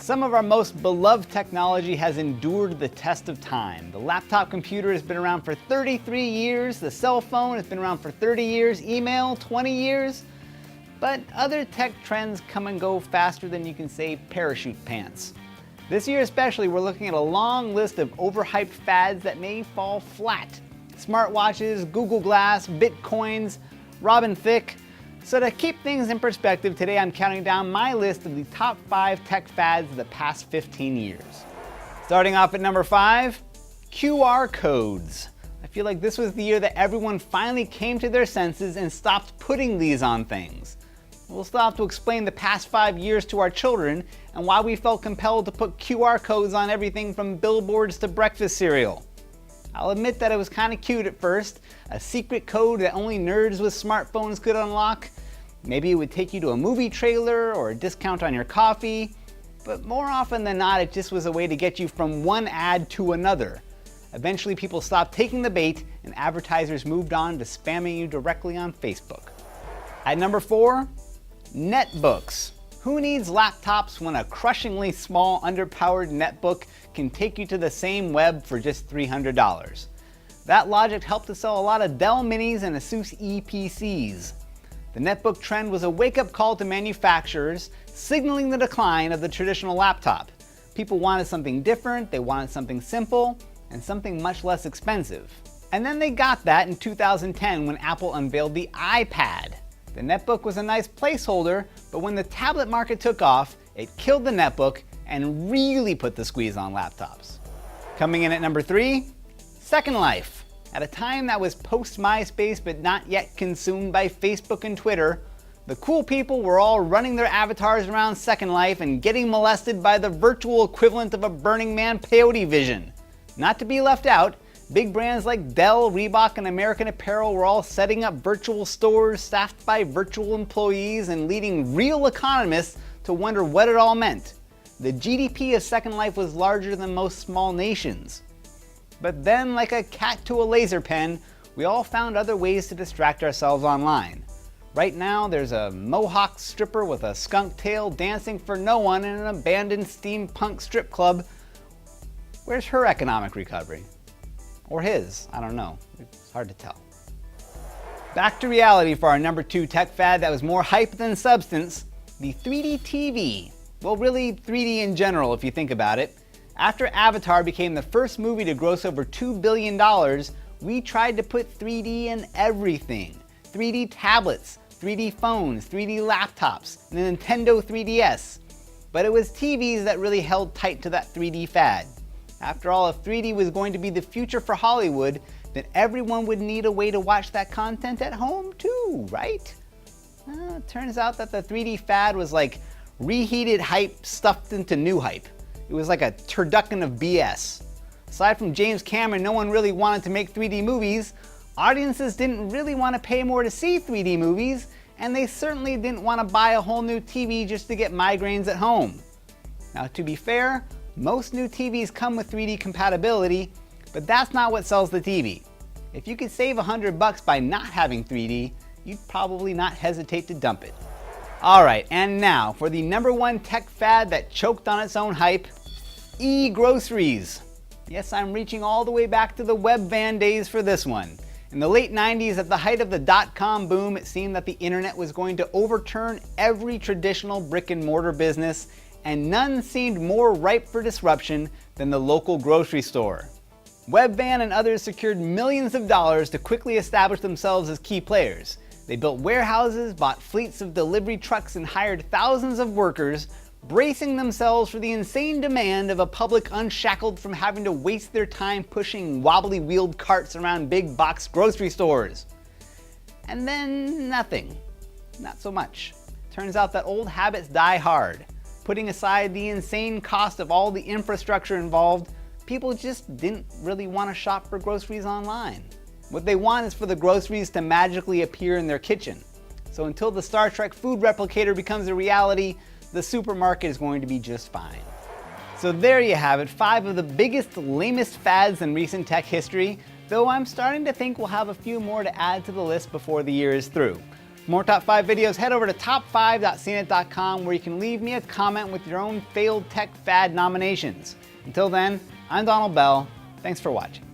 Some of our most beloved technology has endured the test of time. The laptop computer has been around for 33 years, the cell phone has been around for 30 years, email 20 years. But other tech trends come and go faster than you can say parachute pants. This year especially, we're looking at a long list of overhyped fads that may fall flat. Smartwatches, Google Glass, Bitcoins, Robin Thicke. So to keep things in perspective, today I'm counting down my list of the top 5 tech fads of the past 15 years. Starting off at number 5, QR codes. I feel like this was the year that everyone finally came to their senses and stopped putting these on things. We'll still have to explain the past 5 years to our children and why we felt compelled to put QR codes on everything from billboards to breakfast cereal. I'll admit that it was kind of cute at first, a secret code that only nerds with smartphones could unlock. Maybe it would take you to a movie trailer or a discount on your coffee, but more often than not it just was a way to get you from one ad to another. Eventually people stopped taking the bait and advertisers moved on to spamming you directly on Facebook. At number 4, netbooks. Who needs laptops when a crushingly small, underpowered netbook can take you to the same web for just $300? That logic helped to sell a lot of Dell Minis and Asus EPCs. The netbook trend was a wake-up call to manufacturers, signaling the decline of the traditional laptop. People wanted something different, they wanted something simple, and something much less expensive. And then they got that in 2010 when Apple unveiled the iPad. The netbook was a nice placeholder, but when the tablet market took off, it killed the netbook and really put the squeeze on laptops. Coming in at number 3, Second Life. At a time that was post-MySpace but not yet consumed by Facebook and Twitter, the cool people were all running their avatars around Second Life and getting molested by the virtual equivalent of a Burning Man peyote vision. Not to be left out, big brands like Dell, Reebok, and American Apparel were all setting up virtual stores staffed by virtual employees and leading real economists to wonder what it all meant. The GDP of Second Life was larger than most small nations. But then, like a cat to a laser pen, we all found other ways to distract ourselves online. Right now, there's a mohawk stripper with a skunk tail dancing for no one in an abandoned steampunk strip club. Where's her economic recovery? Or his, I don't know. It's hard to tell. Back to reality for our number 2 tech fad that was more hype than substance, the 3D TV. Well, really 3D in general if you think about it. After Avatar became the first movie to gross over $2 billion, we tried to put 3D in everything. 3D tablets, 3D phones, 3D laptops, and the Nintendo 3DS. But it was TVs that really held tight to that 3D fad. After all, if 3D was going to be the future for Hollywood, then everyone would need a way to watch that content at home too, right? It turns out that the 3D fad was like reheated hype stuffed into new hype. It was like a turducken of BS. Aside from James Cameron, no one really wanted to make 3D movies. Audiences didn't really want to pay more to see 3D movies, and they certainly didn't want to buy a whole new TV just to get migraines at home. Now, to be fair, most new TVs come with 3D compatibility, but that's not what sells the TV. If you could save $100 by not having 3D, you'd probably not hesitate to dump it. Alright, and now for the number 1 tech fad that choked on its own hype, e-groceries. Yes, I'm reaching all the way back to the web van days for this one. In the late 90s, at the height of the dot-com boom, it seemed that the internet was going to overturn every traditional brick-and-mortar business, and none seemed more ripe for disruption than the local grocery store. Webvan and others secured millions of dollars to quickly establish themselves as key players. They built warehouses, bought fleets of delivery trucks, and hired thousands of workers, bracing themselves for the insane demand of a public unshackled from having to waste their time pushing wobbly-wheeled carts around big box grocery stores. And then nothing. Not so much. Turns out that old habits die hard. Putting aside the insane cost of all the infrastructure involved, people just didn't really want to shop for groceries online. What they want is for the groceries to magically appear in their kitchen. So until the Star Trek food replicator becomes a reality, the supermarket is going to be just fine. So there you have it, 5 of the biggest, lamest fads in recent tech history, though I'm starting to think we'll have a few more to add to the list before the year is through. For more Top 5 videos, head over to top5.cnet.com where you can leave me a comment with your own failed tech fad nominations. Until then, I'm Donald Bell. Thanks for watching.